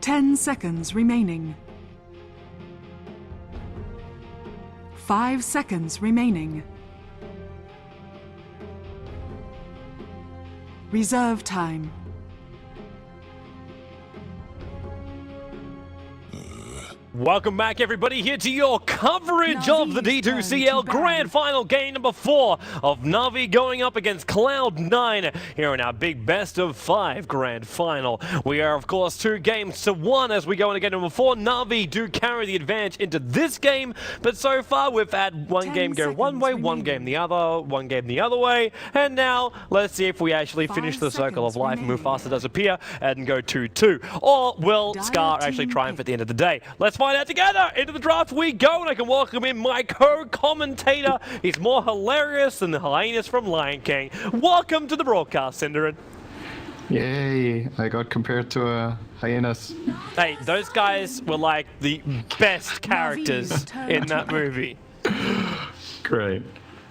10 seconds remaining. 5 seconds remaining. Reserve time. Welcome back, everybody, here to your coverage of the D2CL Grand Final game number 4 of Na'Vi going up against Cloud9 here in our big best of 5 Grand Final. We are, of course, 2 games to 1 as we go into game number 4. Na'Vi do carry the advantage into this game, but so far we've had one game go one way, one game the other, one game the other way, and now let's see if we actually finish the circle of life and Mufasa does appear and go 2-2. Or will Scar actually triumph at the end of the day? Let's find out together. Into the draft we go, and I can welcome in my co-commentator. He's more hilarious than the hyenas from Lion King. Welcome to the broadcast, Cinderin. Yay, I got compared to hyenas. Hey, those guys were like the best characters in that movie. Great.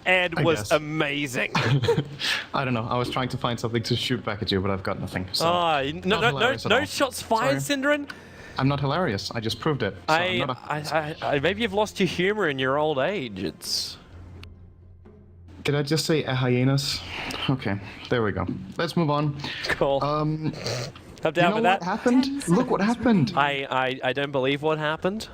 Ed was amazing. I don't know, I was trying to find something to shoot back at you, but I've got nothing. So no shots fired, Cinderin? I'm not hilarious. I just proved it. So maybe you've lost your humor in your old age. Did I just say hyenas? Okay, there we go. Let's move on. Cool. Have down with that. What happened? Look what happened. I don't believe what happened.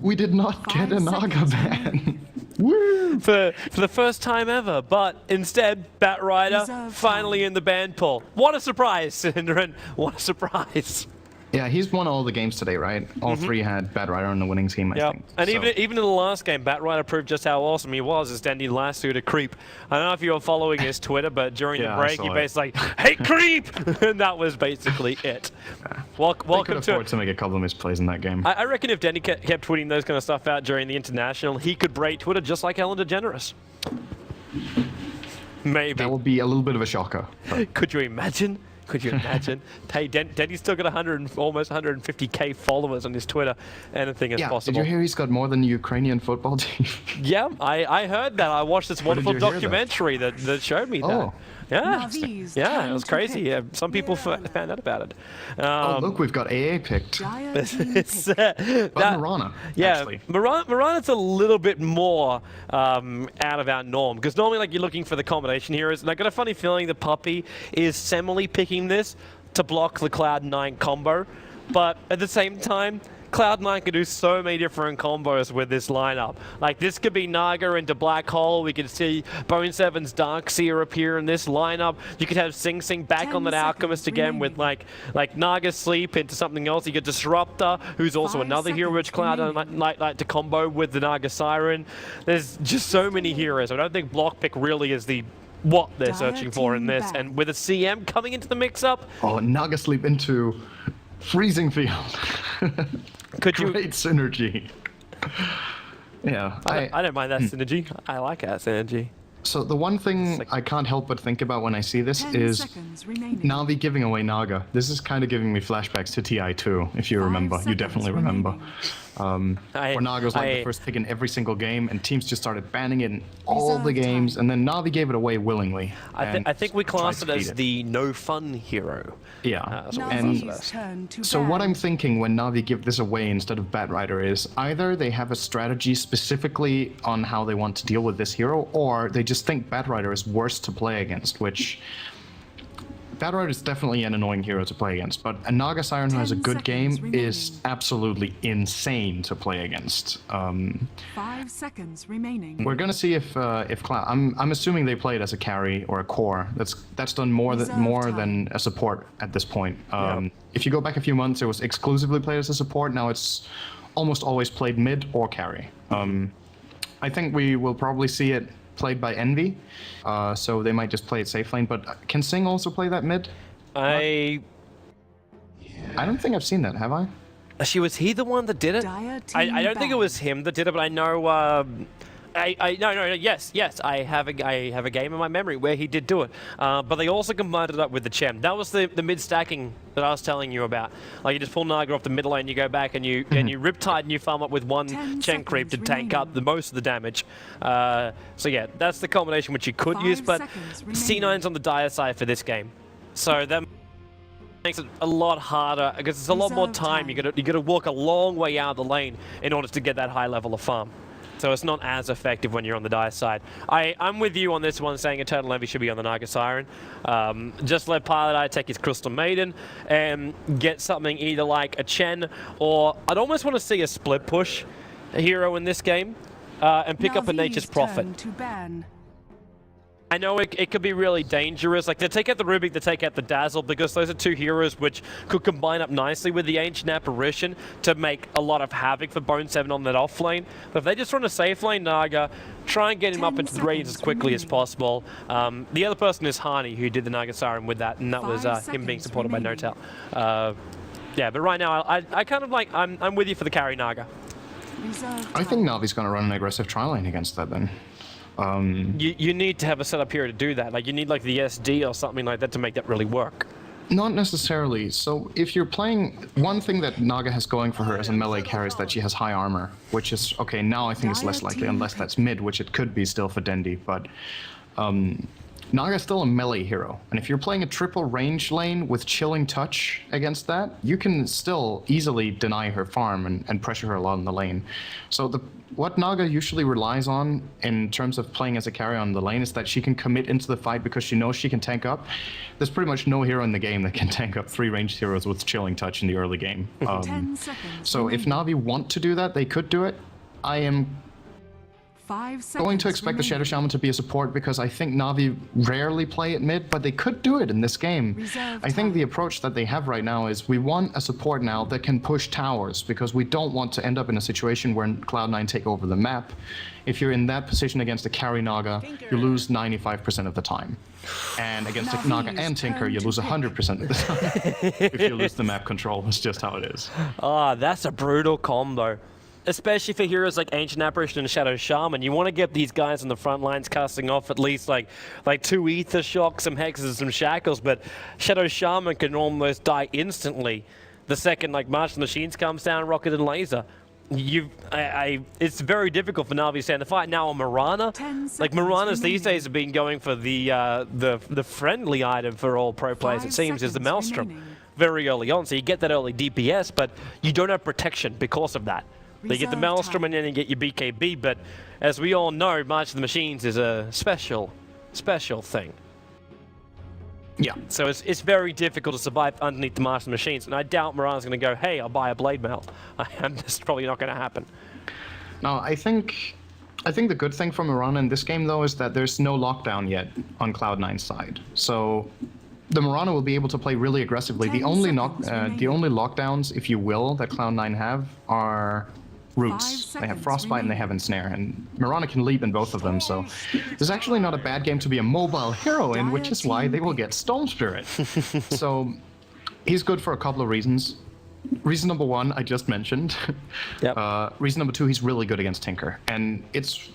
We did not get a Naga ban. Woo! For the first time ever, but instead, Batrider finally in the ban pool. What a surprise, Cinderin. What a surprise. Yeah, he's won all the games today, right? All 3 had Batrider on the winning team, I think. And even in the last game, Batrider proved just how awesome he was as Dendi last to creep. I don't know if you were following his Twitter, but during the break, he basically like, "Hey, creep!" and that was basically it. Welcome to make a couple of misplays in that game. I reckon if Dendi kept tweeting those kind of stuff out during the international, he could break Twitter just like Ellen DeGeneres. Maybe. That would be a little bit of a shocker. Could you imagine? Could you imagine? Hey, Dendi's still got almost 150k followers on his Twitter. Anything is possible. Did you hear he's got more than the Ukrainian football team? Yeah, I heard that. I watched this wonderful documentary that showed me that. Yeah, it was crazy. Yeah, some people found out about it. Oh, look, we've got AA picked. Marana, actually. Marana's a little bit more out of our norm, because normally like you're looking for the combination heroes, and I got a funny feeling the puppy is semi picking this to block the Cloud9 combo, but at the same time, Cloud9 can do so many different combos with this lineup. Like, this could be Naga into Black Hole. We could see Bone7's Darkseer appear in this lineup. You could have Sing Sing back on that Alchemist again with, like Naga Sleep into something else. You get Disruptor, who's also another hero which Cloud9 like to combo with the Naga Siren. There's just so many heroes. I don't think Block Pick really is what they're searching for in this. And with a CM coming into the mix-up... Oh, Naga Sleep into Freezing Field. Great synergy. Yeah. I don't mind that synergy. I like that synergy. So the one thing I can't help but think about when I see this is Na'Vi giving away Naga. This is kind of giving me flashbacks to TI2, if you remember. You definitely remember. Where Naga was like the first pick in every single game, and teams just started banning it in all the games, and then Na'Vi gave it away willingly. I think we classed it as the no-fun hero. Yeah, so what I'm thinking when Na'Vi give this away instead of Batrider is either they have a strategy specifically on how they want to deal with this hero, or they just think Batrider is worse to play against, which... Batrider is definitely an annoying hero to play against, but a Naga Siren who has a good game is absolutely insane to play against. 5 seconds remaining. We're gonna see if Cloud. I'm assuming they play it as a carry or a core. That's done more than a support at this point. If you go back a few months, it was exclusively played as a support. Now it's almost always played mid or carry. I think we will probably see it played by Envy, so they might just play it safe lane, but can Sing also play that mid? I don't think I've seen that, have I? Was he the one that did it? I don't think it was him that did it, but I know yes, I have a game in my memory where he did do it. But they also combined it up with the Chem. That was the mid stacking that I was telling you about. Like, you just pull Naga off the mid lane, you go back and you Riptide and you farm up with one Chen creep to tank up the most of the damage. So yeah, that's the combination which you could use, but C9's on the dire side for this game. So them Makes it a lot harder because it's a lot more Reserve time. time. You gotta walk a long way out of the lane in order to get that high level of farm. So it's not as effective when you're on the Dire side. I'm with you on this one, saying Eternal Envy should be on the Naga Siren. Just let Pilot Eye take his Crystal Maiden and get something either like a Chen, or I'd almost want to see a split push hero in this game and pick up a Nature's Prophet. Turn to ban. I know it could be really dangerous. Like, they take out the Rubik, they take out the Dazzle, because those are two heroes which could combine up nicely with the Ancient Apparition to make a lot of havoc for Bone 7 on that off lane. But if they just run a safe lane Naga, try and get him up into the range as quickly as possible. The other person is Hani, who did the Naga Siren with that, and that was him being supported by No-Tail. Yeah, but right now, I kind of like, I'm with you for the carry Naga. I think Navi's going to run an aggressive tri lane against that then. You need to have a setup here to do that. Like, you need like the SD or something like that to make that really work. Not necessarily. So if you're playing, one thing that Naga has going for her as a melee carry is that she has high armor, which is, okay, now I think it's less likely unless that's mid, which it could be still for Dendi, but Naga is still a melee hero. And if you're playing a triple range lane with chilling touch against that, you can still easily deny her farm and pressure her a lot in the lane. So what Naga usually relies on in terms of playing as a carry on the lane is that she can commit into the fight because she knows she can tank up. There's pretty much no hero in the game that can tank up 3 ranged heroes with chilling touch in the early game. 10 seconds. So if Navi want to do that, they could do it. I am 5 seconds going to expect the Shadow Shaman to be a support because I think Navi rarely play at mid, but they could do it in this game. Reserve I think time. the approach that they have right now is we want a support now that can push towers because we don't want to end up in a situation where Cloud9 take over the map. If you're in that position against a carry Naga, you lose 95% of the time. And against a Naga and Tinker, you lose 100% of the time. If you lose the map control, that's just how it is. Ah, that's a brutal combo. Especially for heroes like Ancient Apparition and Shadow Shaman, you want to get these guys on the front lines casting off at least like 2 Ether Shocks, some Hexes, some Shackles, but Shadow Shaman can almost die instantly the second like March of the Machines comes down, Rocket and Laser. It's very difficult for Navi to stand the fight. Now on Mirana, 10 like seconds Mirana's these remaining. days have been going for the friendly item for all pro players, it 5 seems, is the seconds Maelstrom. remaining. Very early on, so you get that early DPS, but you don't have protection because of that. They get the Reserve Maelstrom time. and then you get your BKB, but as we all know, March of the Machines is a special thing. Yeah. So it's very difficult to survive underneath the March of the Machines, and I doubt Mirana's going to go, hey, I'll buy a Blade Mail. That's probably not going to happen. No, I think the good thing for Mirana in this game, though, is that there's no lockdown yet on Cloud9's side. So the Mirana will be able to play really aggressively. 10 The only seconds remaining. lockdowns, if you will, that Cloud9 have are roots. 5 They have seconds Frostbite and they remaining. have Ensnare, and Mirana can leap in both of them, so it's actually not a bad game to be a mobile hero in, which is why they will get Storm Spirit. So he's good for a couple of reasons. Reason number 1, I just mentioned. Yep. Reason number 2, he's really good against Tinker, and it's...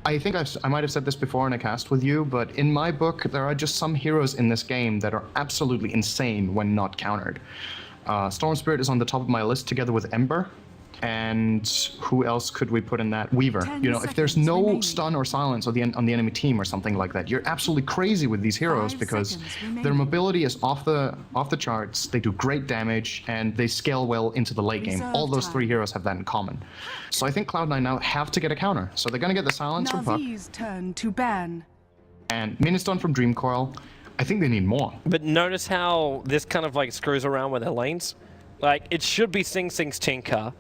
I think I might have said this before in a cast with you, but in my book, there are just some heroes in this game that are absolutely insane when not countered. Storm Spirit is on the top of my list together with Ember. And who else could we put in that? Weaver. 10 You know, if there's seconds no remaining. stun or silence on the enemy team or something like that, you're absolutely crazy with these heroes 5 because seconds their remaining. mobility is off the charts. They do great damage and they scale well into the late game. Reserve All those time. 3 heroes have that in common. So I think Cloud9 now have to get a counter. So they're gonna get the silence from Puck Navi's turn to ban. and Ministun from Dream Coil. I think they need more. But notice how this kind of like screws around with their lanes. Like, it should be Sing Sing's Tinker.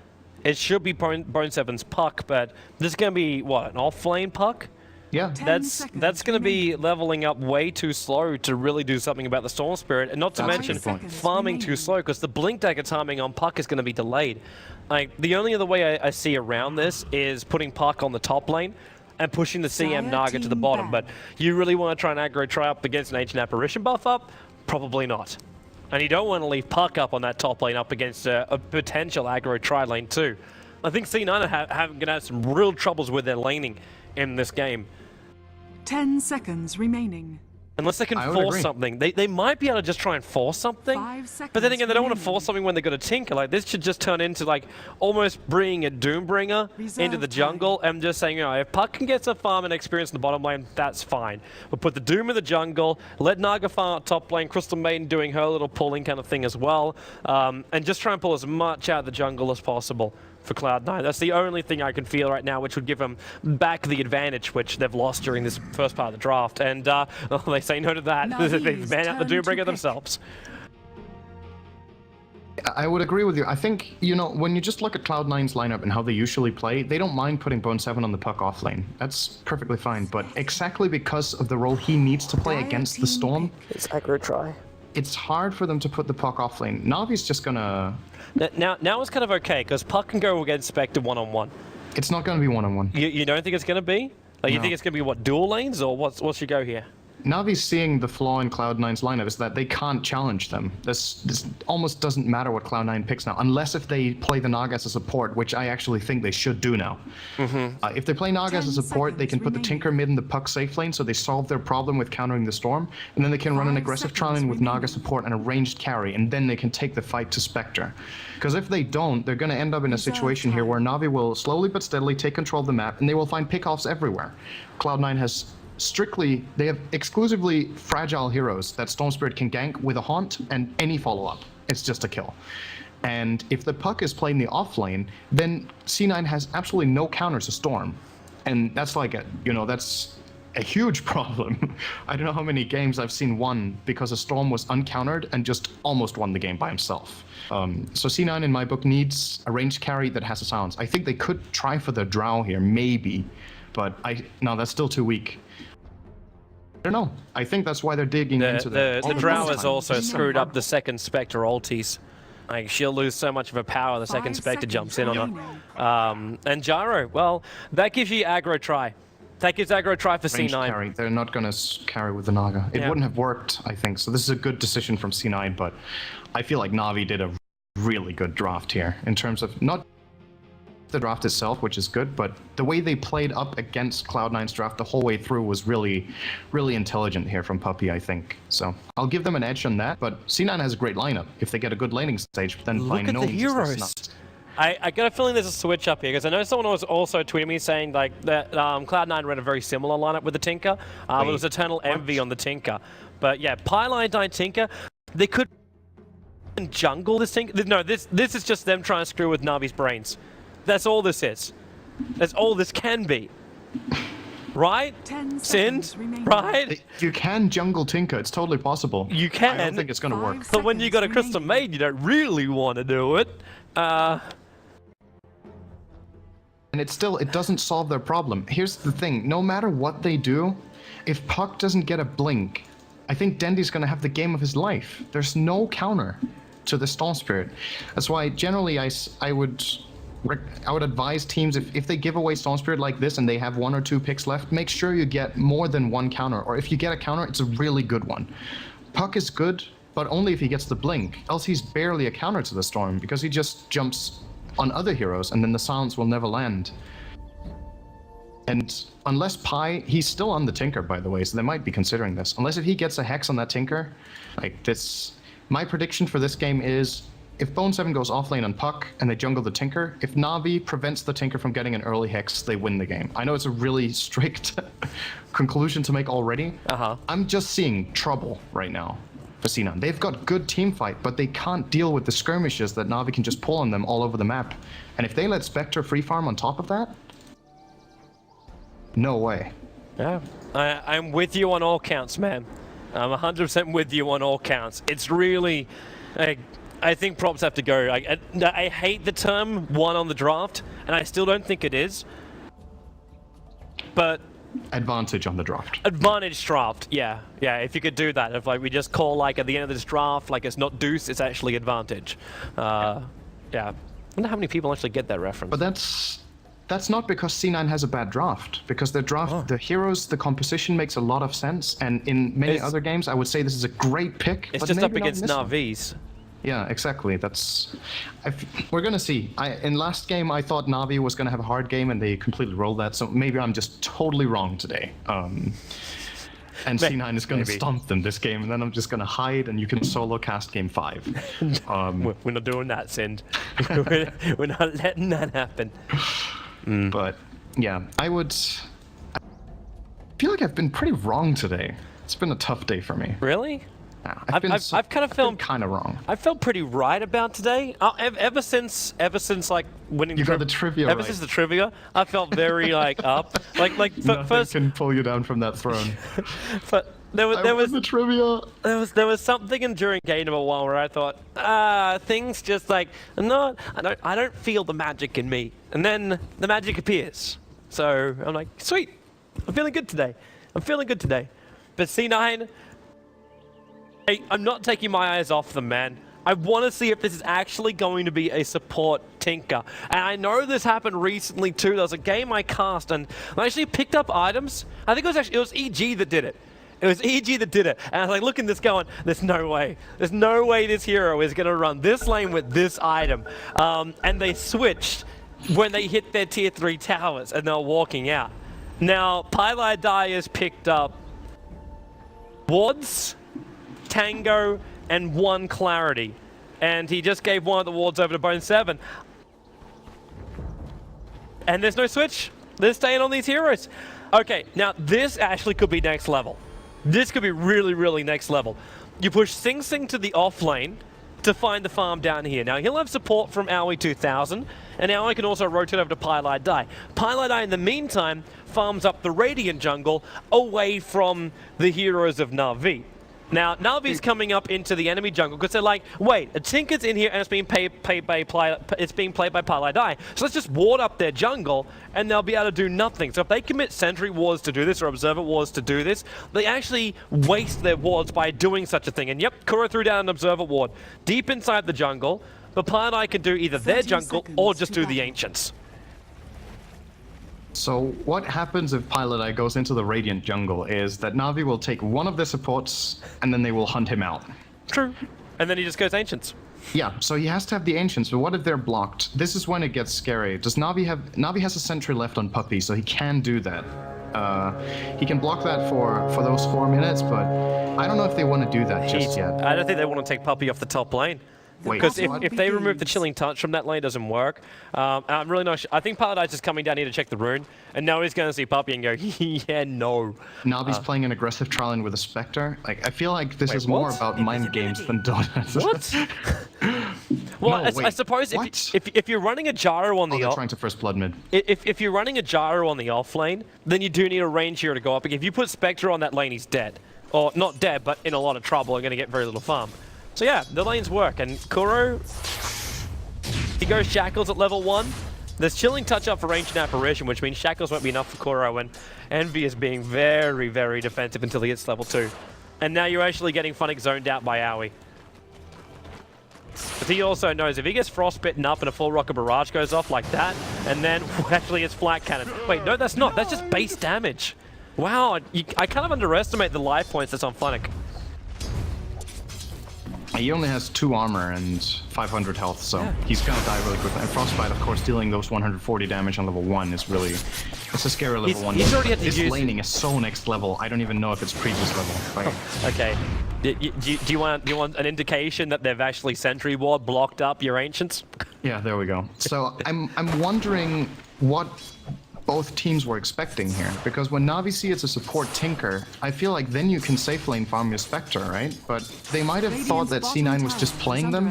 It should be Bone 7's Puck, but this is going to be, what, an off-lane Puck? Yeah. 10 That's seconds going to be remaining. leveling up way too slow to really do something about the Storm Spirit, and not to That's a mention good point. farming too remaining. slow, because the Blink Dagger timing on Puck is going to be delayed. Like, the only other way I see around this is putting Puck on the top lane and pushing the CM Dire Naga to the team bottom, ban. but you really want to try and aggro try up against an Ancient Apparition buff up? Probably not. And you don't want to leave Puck up on that top lane up against a potential aggro tri lane too. I think C9 are going to have some real troubles with their laning in this game. 10 seconds remaining. Unless they can I would force agree. something. They might be able to just try and force something. 5 seconds But then again, they don't want to remaining. force something when they've got a Tinker. Like, this should just turn into, like, almost bringing a Doombringer into Reserve the time. jungle and just saying, you know, if Puck can get some farm and experience in the bottom lane, that's fine. But put the Doom in the jungle, let Naga farm out top lane, Crystal Maiden doing her little pulling kind of thing as well, and just try and pull as much out of the jungle as possible for Cloud9. That's the only thing I can feel right now, which would give them back the advantage, which they've lost during this first part of the draft. And well, they say no to that. They've Navi's banned out the turn to Doombringer pick. themselves. I would agree with you. I think, you know, when you just look at Cloud9's lineup and how they usually play, they don't mind putting Bone 7 on the Puck off lane. That's perfectly fine. But exactly because of the role he needs to play Dire against the team Storm, It's aggro try. it's hard for them to put the Puck off lane. Navi's just gonna... Now it's kind of okay, because Puck can go against Spectre one-on-one. It's not gonna be one-on-one. You don't think it's going to be? Like, you No. think it's going to be, what, dual lanes, or what's your go here? Navi's seeing the flaw in Cloud9's lineup is that they can't challenge them. This almost doesn't matter what Cloud9 picks now, unless if they play the Naga as a support, which I actually think they should do now. If they play Naga as a 10 support, they can put the seconds Tinker mid in the Puck safe lane, so they solve their problem with countering the Storm, and then they can run an 5 aggressive seconds trial in with Naga remaining. support and a ranged carry, and then they can take the fight to Spectre. Because if they don't, they're going to end up in a situation here where Navi will slowly but steadily take control of the map, and they will find pickoffs everywhere. Cloud9 has they have exclusively fragile heroes that Storm Spirit can gank with a haunt and any follow-up. It's just a kill. And if the Puck is playing the off lane, then C9 has absolutely no counter to Storm. And that's like that's a huge problem. I don't know how many games I've seen won because a Storm was uncountered and just almost won the game by himself. So C9 in my book needs a ranged carry that has a silence. I think they could try for the Drow here, maybe, but no, that's still too weak. I don't know. I think that's why they're digging into The all Drow time. has also Just screwed some up the second Spectre ulties. Like, she'll lose so much of her power the second 5 Spectre jumps in on seconds her. And Gyro, well, that gives you aggro try. That gives aggro try for Ranged C9. carry. They're not going to carry with the Naga. It Yeah. wouldn't have worked, I think. So this is a good decision from C9, but I feel like Navi did a really good draft here in terms of not the draft itself, which is good, but the way they played up against Cloud9's draft the whole way through was really, really intelligent here from Puppy, I think. So I'll give them an edge on that, but C9 has a great lineup. If they get a good laning stage, then by Look at no the means is this heroes. nuts. I got a feeling there's a switch up here, because I know someone was also tweeting me saying like that Cloud9 ran a very similar lineup with the Tinker. It was Eternal Envy on the Tinker. But yeah, Pylon died Tinker. They could jungle this Tinker. No, this is just them trying to screw with Navi's brains. That's all this is. That's all this can be. Right? 10 Sin? seconds remaining. Right? You can jungle Tinker. It's totally possible. You I can. don't think it's going to work. 5 But when you got a seconds Crystal remaining. Maiden, you don't really want to do it. And it doesn't solve their problem. Here's the thing, no matter what they do, if Puck doesn't get a blink, I think Dendi's gonna have the game of his life. There's no counter to the Storm Spirit. That's why generally I would advise teams, if they give away Storm Spirit like this and they have 1 or 2 picks left, make sure you get more than 1 counter, or if you get a counter, it's a really good one. Puck is good, but only if he gets the blink, else he's barely a counter to the Storm, because he just jumps on other heroes, and then the silence will never land. And unless he's still on the Tinker, by the way, so they might be considering this. Unless if he gets a Hex on that Tinker, like this, my prediction for this game is, if Bone 7 goes offlane on Puck and they jungle the Tinker, if Navi prevents the Tinker from getting an early Hex, they win the game. I know it's a really strict conclusion to make already. I'm just seeing trouble right now for C9. They've got good team fight, but they can't deal with the skirmishes that Navi can just pull on them all over the map. And if they let Spectre free farm on top of that, no way. Yeah, I'm with you on all counts, man. I'm 100% with you on all counts. It's really, I think props have to go. I hate the term "one on the draft," and I still don't think it is. But Advantage on the draft. advantage draft, yeah. If you could do that, if like we just call like at the end of this draft, like it's not deuce, it's actually advantage. Yeah. I wonder how many people actually get that reference. But that's not because C9 has a bad draft, because their draft, the heroes, the composition makes a lot of sense, and in many other games, I would say this is a great pick. It's but just up maybe not in against this one. Navi's. Yeah, exactly. We're gonna see. In last game, I thought Navi was gonna have a hard game, and they completely rolled that. So maybe I'm just totally wrong today. And C9 is going to maybe. stomp them this game, and then I'm just going to hide, and you can solo cast game 5. We're not doing that, Sind. We're not letting that happen. But yeah, I feel like I've been pretty wrong today. It's been a tough day for me. Really? Yeah, I've kind of felt kind of wrong. I felt pretty right about today. Ever since like winning. You got the trivia Ever right. since the trivia, I felt very like up. Nothing First, can pull you down from that throne. but there I won was the trivia. there was something during game number 1 where I thought, things just like I don't feel the magic in me, and then the magic appears. So I'm like, sweet, I'm feeling good today. But C9. Hey, I'm not taking my eyes off them, man. I want to see if this is actually going to be a support tinker. And I know this happened recently too. There was a game I cast and I actually picked up items. I think it was EG that did it. It was EG that did it. And I was like looking at this going, there's no way. There's no way this hero is going to run this lane with this item. And they switched when they hit their tier 3 towers and they're walking out. Now, Pylai Dai has picked up wards, Tango, and 1 Clarity. And he just gave one of the wards over to Bone 7. And there's no switch. They're staying on these heroes. Okay, now this actually could be next level. This could be really, really next level. You push Sing Sing to the off lane to find the farm down here. Now, he'll have support from Aoi 2000, and Aoi can also rotate over to Pylai Dai. Pylai Dai, in the meantime, farms up the Radiant jungle away from the heroes of Na'Vi. Now, Na'Vi's coming up into the enemy jungle because they're like, wait, a Tinker's in here and it's being played by Pylai Dai. So let's just ward up their jungle and they'll be able to do nothing. So if they commit sentry wards to do this or observer wards to do this, they actually waste their wards by doing such a thing. And yep, Kuro threw down an observer ward deep inside the jungle, but Pylai Dai can do either their 30 jungle or seconds just to do the battle. Ancients. So what happens if Pylai Dai goes into the Radiant jungle is that Na'Vi will take one of the supports and then they will hunt him out. True. And then he just goes Ancients. Yeah, so he has to have the Ancients, but what if they're blocked? This is when it gets scary. Does Na'Vi has a sentry left on Puppy, so he can do that. He can block that for those 4 minutes, but I don't know if they want to do that just yet. I don't think they want to take Puppy off the top lane. Wait, Because what? if they remove the Chilling Touch from that lane, it doesn't work. I'm really not sure. I think Pylai Dai's just coming down here to check the rune, and now he's going to see Puppy and go, yeah, no. Na'Vi's playing an aggressive trial in with a Spectre. Like, I feel like this Wait, is more what? about mind games than Dota. What? Well, No, I wait, suppose what? if you're running a Gyro on Oh, the they're off, trying to first blood mid. if you're running a Gyro on the off lane, then you do need a range hero to go up. If you put Spectre on that lane, he's dead. Or not dead, but in a lot of trouble and going to get very little farm. So yeah, the lanes work, and Kuro, he goes Shackles at level 1. There's Chilling Touch up for Range and Apparition, which means Shackles won't be enough for Kuro, and Envy is being very, very defensive until he hits level 2. And now you're actually getting Funnick zoned out by Aoi. But he also knows if he gets frostbitten up and a full rocket barrage goes off like that, and then actually it's flat cannon. Wait, no, that's not. That's just base damage. Wow, I kind of underestimate the life points that's on Funnick. He only has 2 armor and 500 health, so he's gonna die really quickly. And Frostbite, of course, dealing those 140 damage on level 1 is really... It's a scary level 1. He's already had to This use... laning is so next level, I don't even know if it's previous level. Like, Okay. Do you want an indication that they've actually Sentry Ward blocked up your Ancients? yeah, there we go. So I'm wondering what both teams were expecting here, because when Na'Vi see it's a support Tinker, I feel like then you can safe lane farm your Spectre, right? But they might have thought that C9 was just playing them,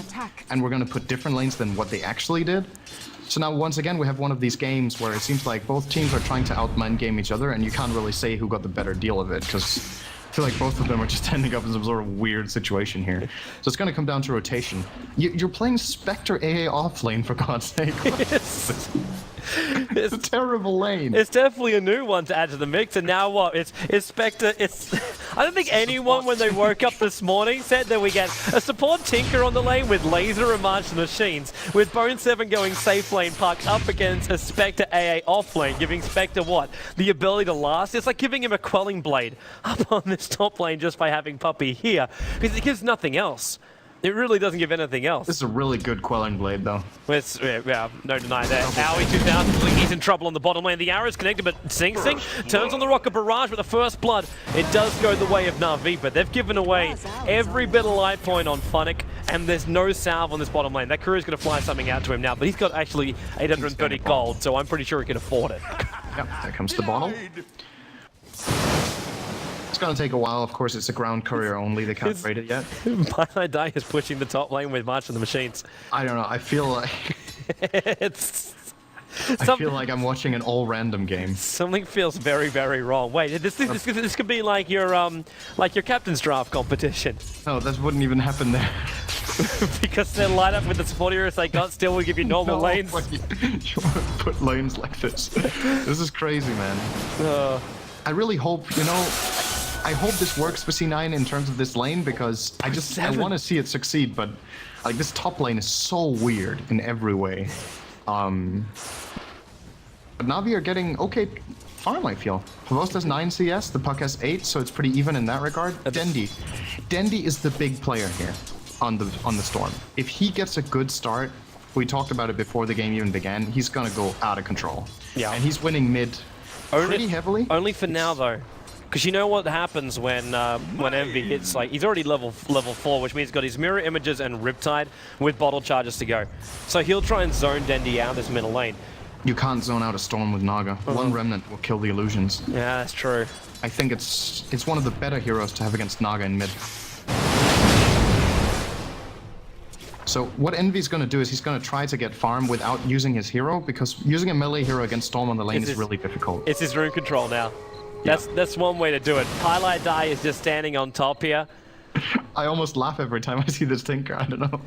and we're gonna put different lanes than what they actually did. So now once again we have one of these games where it seems like both teams are trying to out-mind game each other, and you can't really say who got the better deal of it, because I feel like both of them are just ending up in some sort of weird situation here. So it's gonna come down to rotation. You're playing Spectre AA off lane, for God's sake. It's a terrible lane. It's definitely a new one to add to the mix, and now what? It's Spectre. I don't think anyone, when they woke up this morning, said that we get a support Tinker on the lane with laser and martial machines, with Bone 7 going safe lane puck up against a Spectre AA off lane, giving Spectre what? The ability to last? It's like giving him a quelling blade up on this top lane just by having Puppy here, because it gives nothing else. It really doesn't give anything else. This is a really good Quelling Blade, though. Yeah, no deny that. Owie 2000, he's in trouble on the bottom lane. The arrow's connected, but Sing Sing turns on the Rocket Barrage with the first blood. It does go the way of Na'Vi, but they've given away every bit of life point on Funnick, and there's no salve on this bottom lane. That Courier's going to fly something out to him now, but he's got actually 830 gold, so I'm pretty sure he can afford it. Yep, there comes the bottle. It's gonna take a while. Of course, it's a ground courier only. They can't rate it yet. Pilot Die is pushing the top lane with March of the Machines. I don't know. I feel like I feel like I'm watching an all random game. Something feels very, very wrong. Wait, this could be like your captain's draft competition. No, that wouldn't even happen there. Because they're lined up with the support heroes they got, still will give you normal lanes. You want to put lanes like this? This is crazy, man. I really hope, I hope this works for C9 in terms of this lane, because I want to see it succeed, but like this top lane is so weird in every way. But Na'Vi are getting okay farm, I feel. Pavos has 9 CS, the Puck has 8, so it's pretty even in that regard. Dendi is the big player here on the Storm. If he gets a good start, we talked about it before the game even began, he's gonna go out of control. Yeah. And he's winning mid pretty heavily. Only for now, though. Because you know what happens when Envy hits, like, he's already level 4, which means he's got his mirror images and Riptide with bottle charges to go. So he'll try and zone Dendi out this middle lane. You can't zone out a Storm with Naga. One Remnant will kill the illusions. Yeah, that's true. I think it's one of the better heroes to have against Naga in mid. So what Envy's going to do is he's going to try to get farm without using his hero, because using a melee hero against Storm on the lane is really difficult. It's his rune control now. That's one way to do it. Highlight Die is just standing on top here. I almost laugh every time I see this Tinker. I don't know.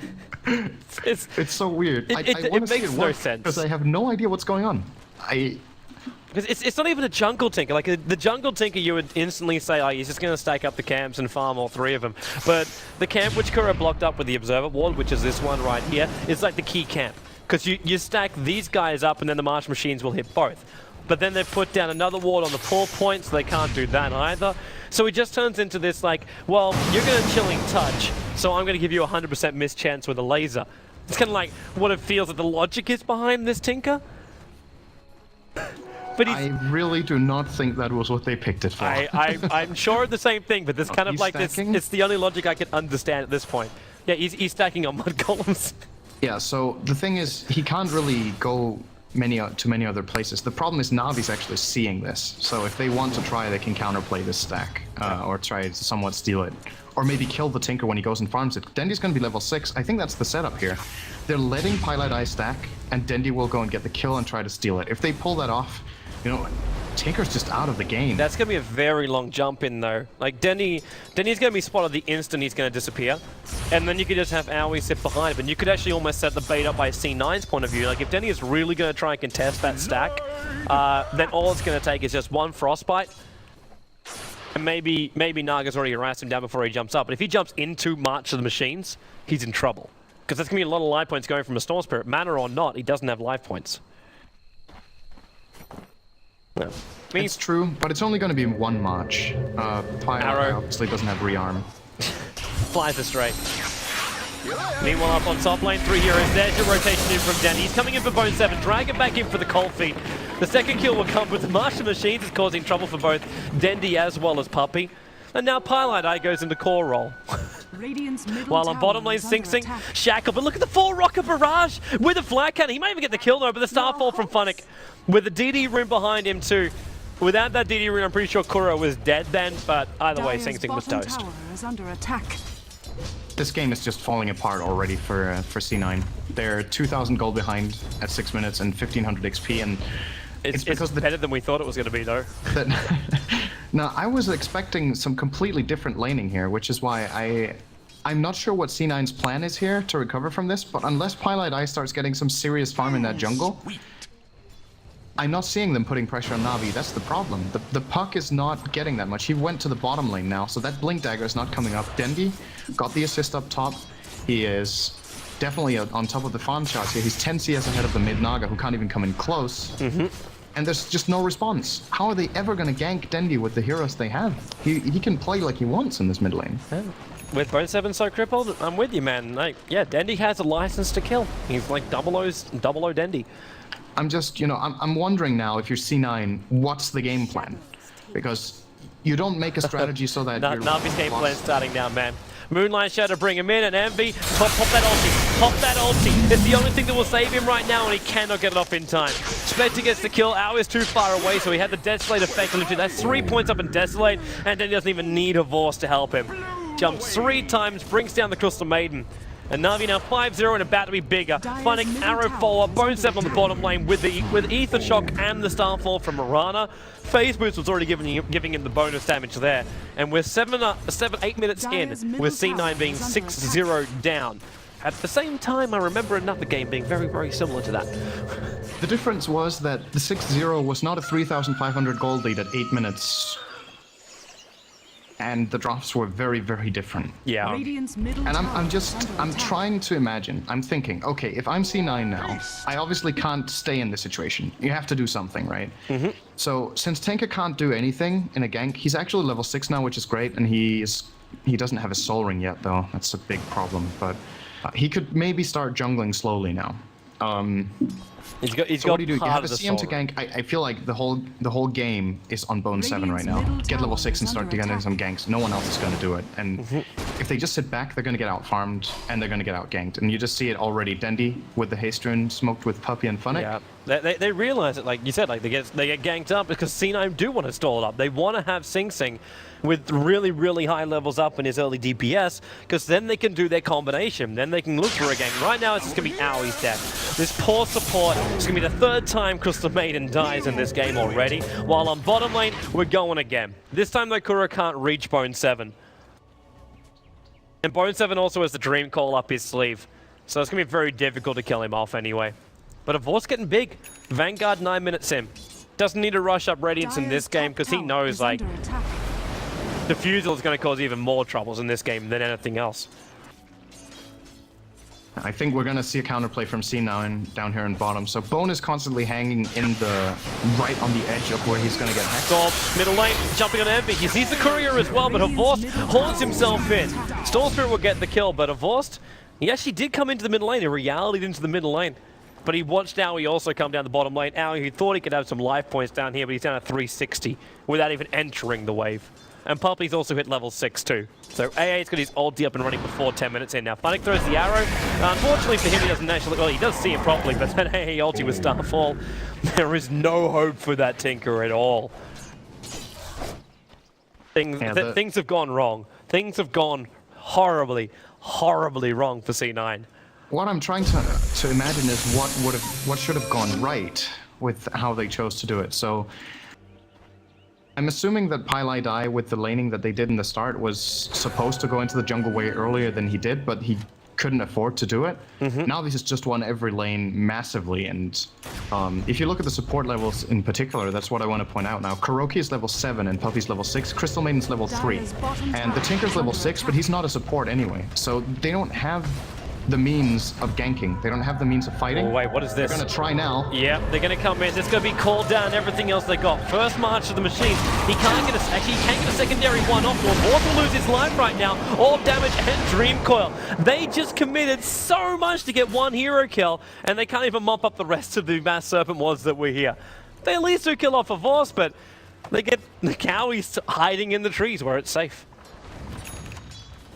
It's so weird. It makes no sense. Because I have no idea what's going on. Because it's not even a jungle Tinker. Like, the jungle Tinker, you would instantly say, oh, he's just going to stack up the camps and farm all 3 of them. But the camp which Kura blocked up with the Observer Ward, which is this one right here, is like the key camp. Because you stack these guys up and then the March Machines will hit both. But then they've put down another ward on the pull point, so they can't do that either. So it just turns into this like, well, you're going to Chilling Touch, so I'm going to give you a 100% miss chance with a laser. It's kind of like what it feels like the logic is behind this Tinker. But I really do not think that was what they picked it for. I'm sure of the same thing, but there's kind of like stacking? It's the only logic I can understand at this point. Yeah, he's stacking on mud columns. Yeah, so the thing is, he can't really go to many other places. The problem is Navi's actually seeing this. So if they want to try, they can counterplay this stack, or try to somewhat steal it. Or maybe kill the Tinker when he goes and farms it. Dendi's going to be level 6. I think that's the setup here. They're letting Pilot Eye stack, and Dendi will go and get the kill and try to steal it. If they pull that off, Tinker's just out of the game. That's going to be a very long jump in, though. Like, Dendi's going to be spotted the instant he's going to disappear. And then you could just have Owie sit behind him. And you could actually almost set the bait up by C9's point of view. Like, if Dendi is really going to try and contest that stack, then all it's going to take is just one Frostbite. And maybe Naga's already harassed him down before he jumps up. But if he jumps into March of the Machines, he's in trouble. Because there's going to be a lot of life points going from a Storm Spirit. Mana or not, he doesn't have life points. No. It's true, but it's only going to be one March. Arrow obviously doesn't have rearm. Flies astray. Meanwhile, up on top lane, 3 heroes. There's your rotation in from Dendi. He's coming in for Bone 7, drag it back in for the Cold Feet. The second kill will come with the Martial Machines. It's causing trouble for both Dendi as well as Puppy. And now Pilot Eye goes into core role. While on bottom lane, Sing Sing, Shackle. But look at the 4 Rocket Barrage with a flag cannon. He might even get the kill though, but the Starfall from Funnick with the DD rune behind him too. Without that DD rune, I'm pretty sure Kuro was dead then, but either way, Sing Sing was toast. This game is just falling apart already for C9. They're 2,000 gold behind at 6 minutes and 1,500 XP, and it's because better than we thought it was going to be though. Now, I was expecting some completely different laning here, which is why I'm not sure what C9's plan is here to recover from this, but unless Pilot Eye starts getting some serious farm in that jungle, I'm not seeing them putting pressure on Na'Vi. That's the problem. The Puck is not getting that much. He went to the bottom lane now, so that Blink Dagger is not coming up. Dendi got the assist up top. He is definitely on top of the farm shots here. He's 10 CS ahead of the mid Naga, who can't even come in close. and there's just no response. How are they ever going to gank Dendi with the heroes they have? He can play like he wants in this mid lane. Yeah. With Bone 7 so crippled, I'm with you, man. Like, yeah, Dendi has a license to kill. He's like double O Dendi. I'm just, I'm wondering now, if you're C9, what's the game plan? Because you don't make a strategy so that you're Navi's game plan lost. starting now, man. Moonlight Shadow bring him in, and Envy, pop that ulti, pop that ulti. It's the only thing that will save him right now, and he cannot get it off in time. Spectre gets the kill, Ao is too far away, so he had the Desolate effect on him too. That's 3 points up in Desolate, and then he doesn't even need a Vorce to help him. Jumps 3 times, brings down the Crystal Maiden. And Navi now 5-0 and about to be bigger. Finding Arrow follow-up, Bone 7 on the bottom lane with Ether Shock and the Starfall from Mirana. Phase Boost was already giving him the bonus damage there. And we're 8 minutes in, with C9 being 6-0 down. At the same time, I remember another game being very, very similar to that. The difference was that the 6-0 was not a 3,500 gold lead at 8 minutes. And the drops were very, very different. Yeah. And I'm trying to imagine. I'm thinking, okay, if I'm C9 now, I obviously can't stay in this situation. You have to do something, right? Mm-hmm. So since Tinker can't do anything in a gank, he's actually level 6 now, which is great, and he doesn't have a soul ring yet, though. That's a big problem. But he could maybe start jungling slowly now. He's so what do you do? You have a CM to gank. gank. I feel like the whole game is on Bone 7 right now. Get level 6 and start getting some ganks. No one else is going to do it. And if they just sit back, they're going to get out farmed and they're going to get out ganked. And you just see it already. Dendi with the haste rune smoked with Puppy and Funnick. Yeah, they realize it, like you said, like they get ganked up because C9 do want to stall it up. They want to have Sing Sing with really, really high levels up in his early DPS, because then they can do their combination. Then they can look for a gank. Right now, it's just going to be Aui's dead. This poor support, it's going to be the 3rd time Crystal Maiden dies in this game already, while on bottom lane, we're going again. This time, though, Kuro can't reach Bone 7. And Bone 7 also has the Dream Call up his sleeve, so it's going to be very difficult to kill him off anyway. But a Vorce getting big. Vanguard 9 minutes in. Doesn't need to rush up Radiance in this game, because he knows, like, Diffusal is going to cause even more troubles in this game than anything else. I think we're going to see a counterplay from C9 down here in bottom. So Bone is constantly hanging in the right on the edge of where he's going to get hacked. Storm, middle lane, jumping on Envy. He sees the courier as well, but Havorst haunts himself in. Storm Spirit will get the kill, but Havorst, he actually did come into the middle lane. He reality'd into the middle lane. But he watched Aoi also come down the bottom lane. Aoi, he thought he could have some life points down here, but he's down at 360 without even entering the wave. And Puppy's also hit level 6 too. So AA's got his ulti up and running before 10 minutes in. Now Funnick throws the arrow. Unfortunately for him, he doesn't actually, well, he does see it properly, but then AA ulti with Starfall. There is no hope for that Tinker at all. Things have gone wrong. Things have gone horribly, horribly wrong for C9. What I'm trying to imagine is what should have gone right with how they chose to do it. So I'm assuming that Pylai Dai, with the laning that they did in the start, was supposed to go into the jungle way earlier than he did, but he couldn't afford to do it. Now this has just won every lane massively, and if you look at the support levels in particular, that's what I want to point out now. Kuroki is level 7 and Puppy's level 6, Crystal Maiden's level 3, and the Tinker's level 6, but he's not a support anyway, so they don't have the means of ganking. They don't have the means of fighting. Oh, wait, what is this? They're gonna try now. Yeah, they're gonna come in. It's gonna be called down, everything else they got. First march of the machines. He can't get actually, he can't get a secondary one off. Vorce will lose his life right now. All damage and Dream Coil. They just committed so much to get one hero kill, and they can't even mop up the rest of the Mass Serpent Wards that were here. They at least do kill off a Vorce, but they get the Cowies hiding in the trees where it's safe.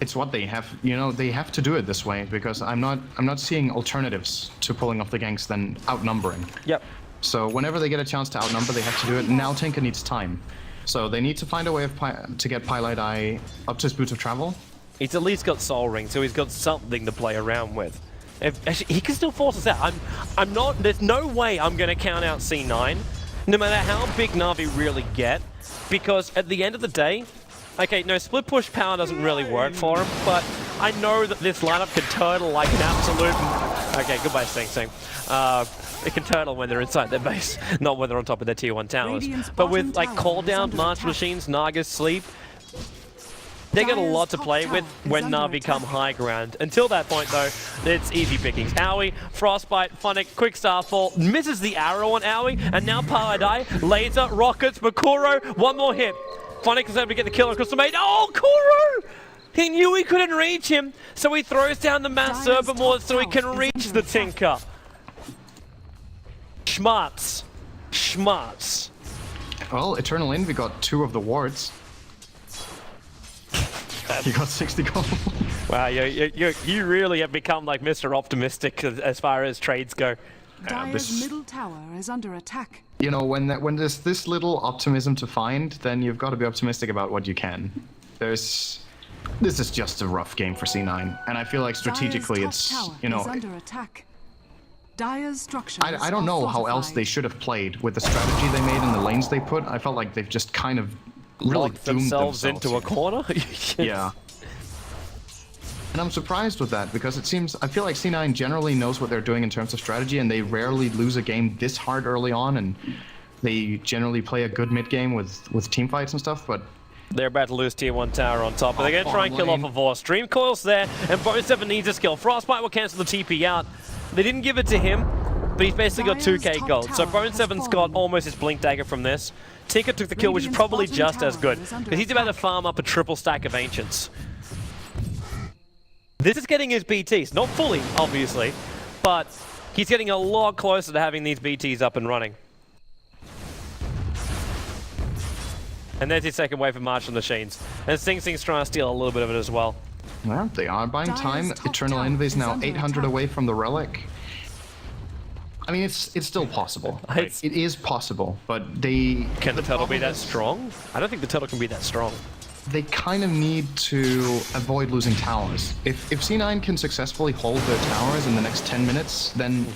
It's what they have, they have to do it this way, because I'm not seeing alternatives to pulling off the ganks than outnumbering. Yep. So whenever they get a chance to outnumber, they have to do it. Now Tinker needs time. So they need to find a way to get Pylai Dai up to his boots of travel. He's at least got Soul Ring, so he's got something to play around with. Actually, he can still force us out. I'm not, there's no way I'm gonna count out C9, no matter how big Na'Vi really get, because at the end of the day, okay, no, split push power doesn't really work for him, but I know that this lineup can turtle like an absolute... Okay, goodbye, Sing Sing. It can turtle when they're inside their base, not when they're on top of their tier 1 towers. But with, like, call down, March Machines, Nagas, Sleep, They get a Dire's lot to top play tower with is when under Na'Vi come attack. high ground. Until that point, though, it's easy pickings. Aoi, Frostbite, Funnick, Quick Starfall, misses the arrow on Aoi, and now Paladai, Laser, Rockets, Makuro, one more hit. Funnick is able to get the kill across the main. Oh, Kuro! He knew he couldn't reach him, so he throws down the Mass Dire's Serpent Ward top so he tower can is reach under the Tinker. Schmarts. Schmarts. Well, Eternal Envy got 2 of the wards. He got 60 gold. Wow, you really have become like Mr. Optimistic as far as trades go. Dire's this- middle tower is under attack. You know, when there's this little optimism to find, then you've got to be optimistic about what you can. This is just a rough game for C9, and I feel like strategically Dire's top it's, tower you know, is under attack. Dire's structures I don't are know how else fortified. they should have played with the strategy they made and the lanes they put. I felt like they've just kind of really Locked doomed themselves into a here. corner. Yeah. And I'm surprised with that because I feel like C9 generally knows what they're doing in terms of strategy, and they rarely lose a game this hard early on, and they generally play a good mid game with team fights and stuff, but They're about to lose tier 1 tower on top, but they're going to try and kill off lane. a Vor. Stream Coil's there, and Bone 7 needs a skill. Frostbite will cancel the TP out. They didn't give it to him, but he's basically got Dire's 2k top gold. So tower Bone has 7's got fallen. almost his Blink Dagger from this. Tinker took the kill, which is Radiant's probably bottom just as tower good, is under because he's about to attack. farm up a triple stack of Ancients. This is getting his BTs, not fully, obviously, but he's getting a lot closer to having these BTs up and running. And there's his second wave of Martial Machines. And Sing Sing's trying to steal a little bit of it as well. well, they are buying Dire's time. top Eternal tower Envy is is now under 800 attack. away from the relic. I mean, it's still possible. It's- It is possible, but they Can the turtle be problem that is strong? I don't think the turtle can be that strong. They kind of need to avoid losing towers. If C9 can successfully hold their towers in the next 10 minutes, then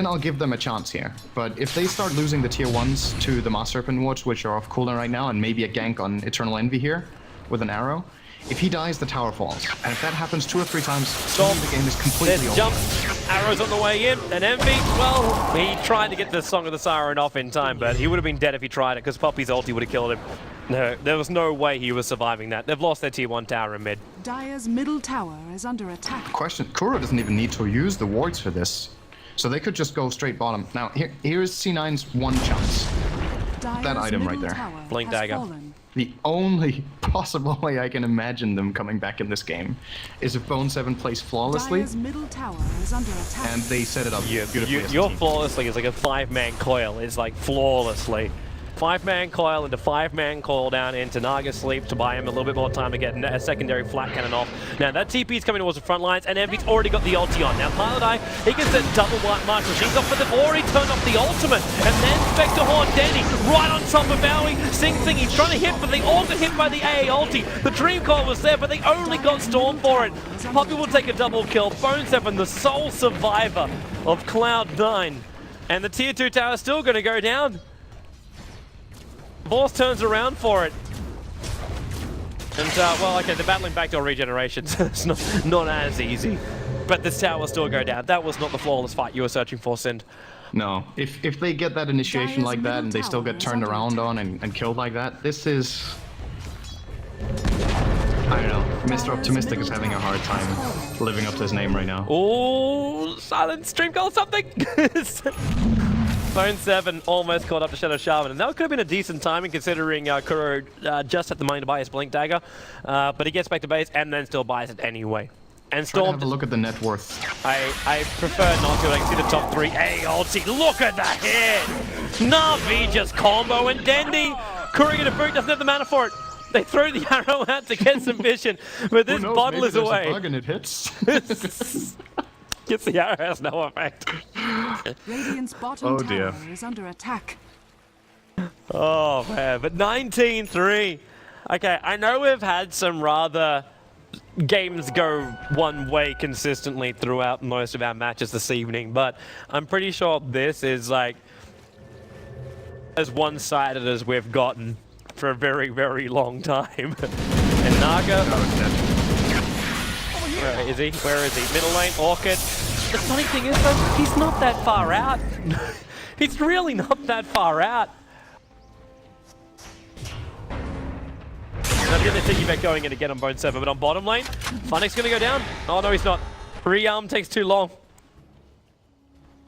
I'll give them a chance here. But if they start losing the tier 1s to the Mass Serpent Wards, which are off cooldown right now, and maybe a gank on Eternal Envy here with an arrow, if he dies, the tower falls. And if that happens 2 or 3 times, Stop. the game is completely There's over. jumps, arrows on the way in, and Envy, well, he tried to get the Song of the Siren off in time, but he would have been dead if he tried it, because Poppy's ulti would have killed him. No, there was no way he was surviving that. They've lost their tier 1 tower in mid. Dire's middle tower is under attack. Question, Kuro doesn't even need to use the wards for this. So they could just go straight bottom. Now, here's C9's one chance. Dire's item right middle there. tower Blink has dagger. fallen. The only possible way I can imagine them coming back in this game is if Bone 7 plays flawlessly Dire's middle tower is under attack. and they set it up beautifully. as a Your team. flawlessly is like a 5-man coil. It's like flawlessly. 5-man coil into 5-man coil down into Naga sleep to buy him a little bit more time to get a secondary flat cannon off. Now that TP is coming towards the front lines, and Envy's already got the ulti on. Now Paladai, he can set double white march machines off, but they've already turned off the ultimate. And then Spectre Horn Dendi right on top of Bowie. Sing Sing, he's trying to hit, but they all got hit by the AA ulti. The Dream Coil was there, but they only got Storm for it. Poppy will take a double kill. Bone 7, the sole survivor of Cloud9. And the tier 2 tower is still going to go down. Force turns around for it. And, well, okay, they're battling backdoor regeneration, so it's not as easy. But this tower will still go down. That was not the flawless fight you were searching for, Sind. No, if they get that initiation Dire's like that middle and they still tower get is turned under around attack. on and killed like that, this is... I don't know. Mr. Optimistic is having a hard time living up to his name right now. Oh, silent stream goal something! Bone 7 almost caught up to Shadow Shaman, and that could have been a decent timing considering Kuro just had the money to buy his Blink Dagger, but he gets back to base and then still buys it anyway. And Try to Storm, have a look at the net worth. I prefer not to. I can see the top 3. Hey, ulti, look at that hit! Na'Vi just combo and Dendi! Kuro in a boot doesn't have the mana for it. They throw the arrow out to get some vision, but Who this knows, bottle maybe is there's away. a bug and it hits. Gets the arrow, has no effect. Radiant's bottom Oh, dear. tower is under attack. Oh man, but 19-3. Okay, I know we've had some rather games go one way consistently throughout most of our matches this evening, but I'm pretty sure this is like as one-sided as we've gotten for a very, very long time. And Naga, where is he? Where is he? Middle lane, Orchid. The funny thing is though, he's not that far out. He's really not that far out. The get the piggyback going in again on Bone 7, but on bottom lane, Funnick's gonna go down. Oh no, he's not. Rearm takes too long.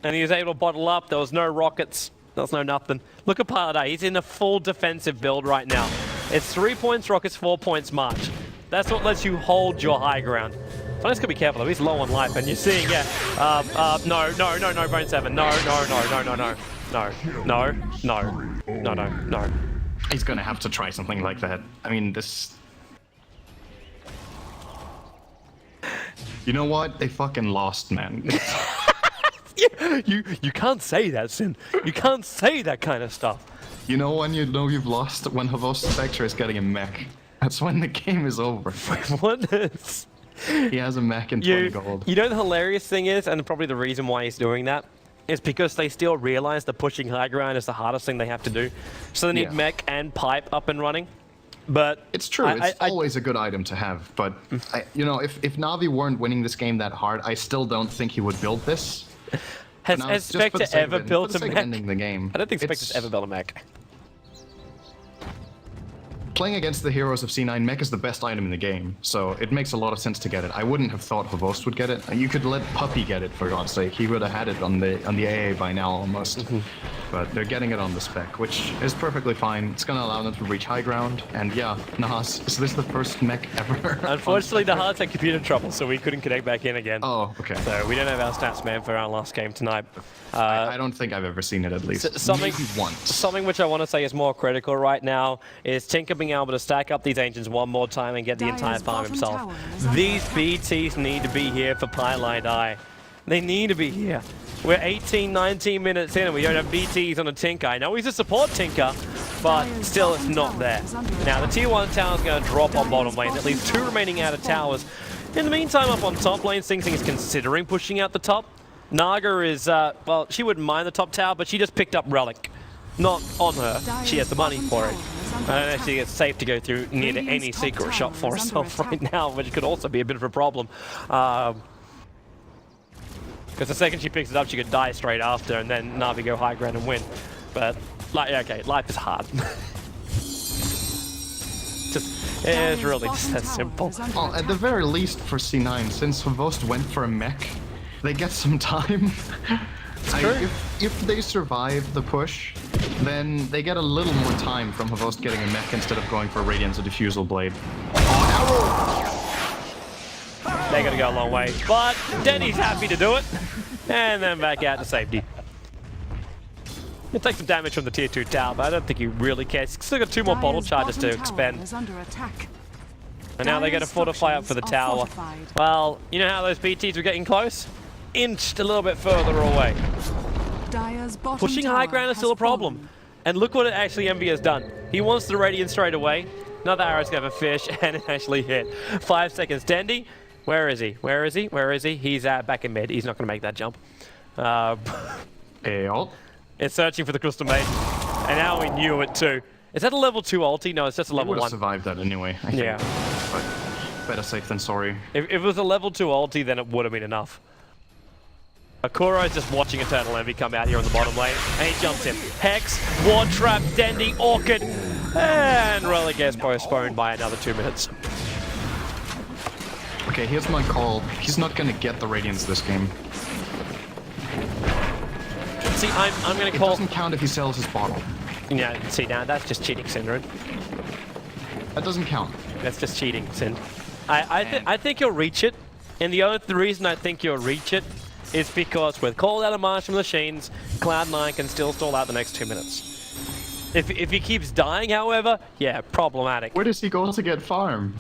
And he was able to bottle up. There was no rockets. There was no nothing. Look at Paladai. He's in a full defensive build right now. It's 3 points rockets, 4 points march. That's what lets you hold your high ground. Funnick's gonna be careful though. He's low on life, and you're seeing, yeah. No, Bone 7. No. He's gonna have to try something like that. I mean, this... You know what? They fucking lost, man. You can't say that, Sin. You can't say that kind of stuff. You know when you know you've lost? When Havost Spectre is getting a mech. That's when the game is over. What is... He has a mech and 20 gold. You know the hilarious thing is, and probably the reason why he's doing that, is because they still realize that pushing high ground is the hardest thing they have to do. So they need mech and pipe up and running. But it's true. It's always a good item to have. But you know, if Na'Vi weren't winning this game that hard, I still don't think he would build this. Has Spectre ever built a mech? Ending the game. I don't think Spectre's ever built a mech. Playing against the heroes of C9, mech is the best item in the game, so it makes a lot of sense to get it. I wouldn't have thought Havost would get it. You could let Puppy get it, for God's sake. He would have had it on the AA by now, almost. But they're getting it on the spec, which is perfectly fine. It's going to allow them to reach high ground, and yeah, Nahas, is this the first mech ever? Unfortunately, Nahas had computer trouble, so we couldn't connect back in again. Oh, okay. So we don't have our stats, man, for our last game tonight. I don't think I've ever seen it, at least. Maybe once. Something which I want to say is more critical right now is Tinker being able to stack up these Ancients one more time and get the entire farm himself. These BTs need to be here for Paladai. They need to be here. We're 18, 19 minutes in and we don't have BTs on a Tinker. I know he's a support Tinker, but still it's not there. Now the tier 1 tower is going to drop on bottom lane. That leaves 2 remaining out of towers. In the meantime, up on top lane, Sing Sing is considering pushing out the top. Naga is, well, she wouldn't mind the top tower, but she just picked up Relic. Not on her. She has the money for it. I don't actually think it's safe to go through near to any secret shot for herself right now, which could also be a bit of a problem. Because the second she picks it up, she could die straight after, and then Na'Vi go high ground and win. But, like, okay, life is hard. It's really just that simple. Well, at the very least for C9, since Havost went for a mech, they get some time. If they survive the push, then they get a little more time from Havost getting a mech instead of going for Radiance or Diffusal Blade. They gotta go a long way, but Denny's happy to do it. And then back out to safety. He'll take some damage from the tier 2 tower, but I don't think he really cares. He's still got 2 more bottle charges to expend. And now they gotta fortify up for the tower. Well, you know how those BTs were getting close? Inched a little bit further away. Pushing high ground is still a problem. And look what actually Envy has done. He wants the Radiant straight away. Another arrow's gonna have a fish, and it actually hit. 5 seconds. Dendi, where is he? Where is he? Where is he? He's back in mid. He's not gonna make that jump. It's searching for the Crystal Maiden. And now we knew it too. Is that a level 2 ulti? No, it's just a level 1. Survived that anyway, I think. Yeah. But better safe than sorry. If it was a level 2 ulti, then it would have been enough. Akuro is just watching Eternal Envy come out here on the bottom lane, and he jumps in. Hex, Ward Trap, Dendi, Orchid, and Relic gets postponed by another 2 minutes. Okay, here's my call. He's not gonna get the Radiance this game. See, I'm gonna call... It doesn't count if he sells his bottle. Yeah, see now, that's just cheating, Syndrome. That doesn't count. That's just cheating, Synd. I think you'll reach it, and the only reason I think you'll reach it is because with call out of Martial Machines, Cloud9 can still stall out the next 2 minutes. If he keeps dying, however, yeah, problematic. Where does he go to get farm?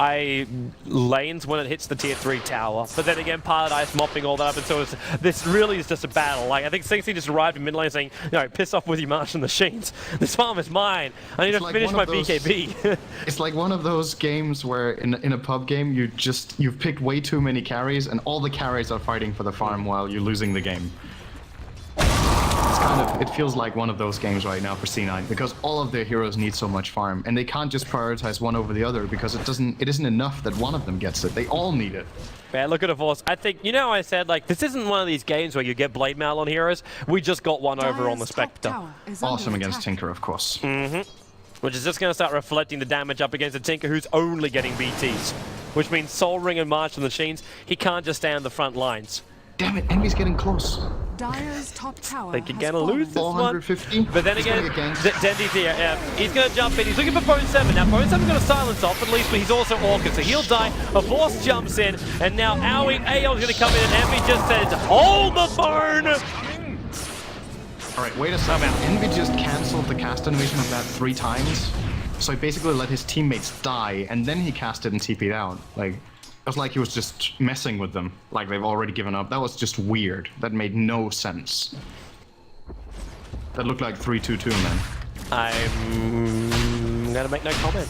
Lanes when it hits the tier 3 tower. But then again, Paradise mopping all that up, and so this really is just a battle. Like, I think Sing Sing just arrived in mid lane saying, no, piss off with your Martial Machines. This farm is mine. I need to finish my BKB. It's like one of those games where in a pub game, you've picked way too many carries, and all the carries are fighting for the farm while you're losing the game. It feels like one of those games right now for C9 because all of their heroes need so much farm and they can't just prioritize one over the other because it isn't enough that one of them gets it. They all need it. Yeah, look at a force. I think, you know, I said, like, this isn't one of these games where you get blade mail on heroes. We just got one over on the Spectre. Awesome against Tinker, of course. which is just going to start reflecting the damage up against a Tinker who's only getting BTs, which means Soul Ring and March on the Machines, he can't just stay on the front lines. Damn it, Envy's getting close. Dire's top tower Think you're has gonna lose this one. 450. But then again, Dendi's here. He's gonna jump in. He's looking for Bone 7. Now, Bone 7's gonna silence off at least, but he's also Orchid, so he'll die. A Force jumps in, and now AO's gonna come in, and Envy just says, hold the phone! Alright, wait a second. Envy just cancelled the cast animation of that 3 times. So he basically let his teammates die, and then he casted and TP'd out. Like, it was like he was just messing with them, like they've already given up. That was just weird. That made no sense. That looked like 3-2-2, man. I'm gonna make no comment.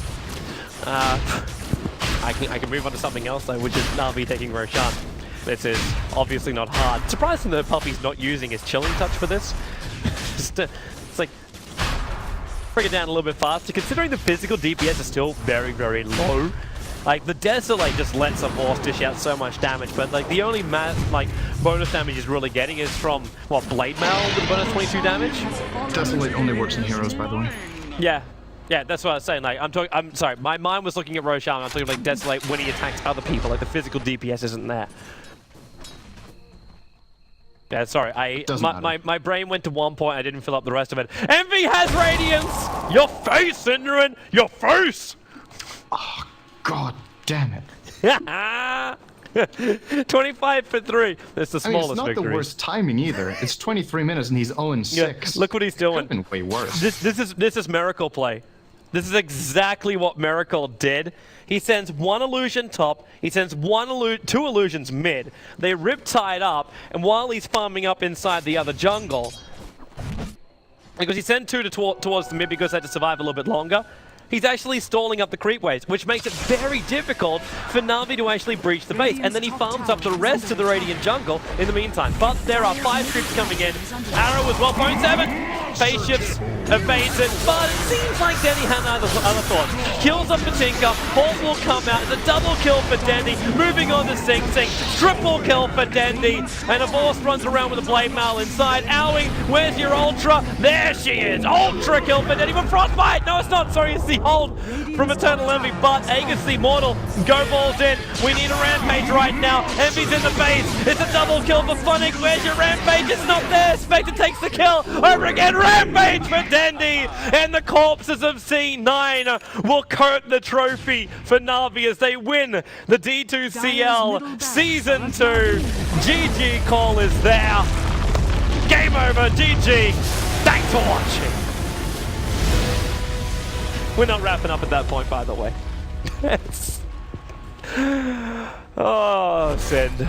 I can move on to something else though, which is Na'Vi taking Roshan. This is obviously not hard. Surprising that Puppy's not using his chilling touch for this. It's like, bring it down a little bit faster, considering the physical DPS is still very, very low. Like, the Desolate just lets a Force dish out so much damage, but like the only bonus damage he's really getting is from, what, Blade Mail with bonus 22 damage? Desolate only works in heroes, by the way. Yeah. Yeah, that's what I was saying. Like, I'm sorry, my mind was looking at Roshan, I'm talking like Desolate when he attacks other people, like the physical DPS isn't there. Yeah, sorry, my brain went to one point, I didn't fill up the rest of it. Envy has Radiance! Your face, Synderen! Your face! Oh, God damn it. 25 for 3. That's the smallest victory. It's not the worst timing either. It's 23 minutes and he's 0-6. Yeah, look what he's doing. Could've been way worse. This is Miracle play. This is exactly what Miracle did. He sends 1 illusion top, he sends 2 illusions mid. They riptide up, and while he's farming up inside the other jungle, because he sent 2 towards the mid because they had to survive a little bit longer, he's actually stalling up the creep waves, which makes it very difficult for Na'Vi to actually breach the base. And then he farms up the rest of the Radiant jungle in the meantime. But there are 5 creeps coming in. Arrow as well, point 7. Phase shifts evades it, but it seems like Dendi had other thoughts. Kills up the Tinker, Horse will come out. It's a double kill for Dendi. Moving on to Sing Sing. Triple kill for Dendi. And a Force runs around with a Blade Mail inside. Owie, where's your Ultra? There she is. Ultra kill for Dendi with Frostbite. No, it's not. Sorry, it's the hold from Eternal Envy, but Aegis the Immortal. Go balls in. We need a Rampage right now. Envy's in the base. It's a double kill for Funnick. Where's your Rampage? It's not there. Spectre takes the kill. Over again. Rampage for Dendi. And the corpses of C9 will coat the trophy for Na'Vi as they win the D2CL Season 2. GG call is there. Game over. GG. Thanks for watching. We're not wrapping up at that point, by the way. Oh, send.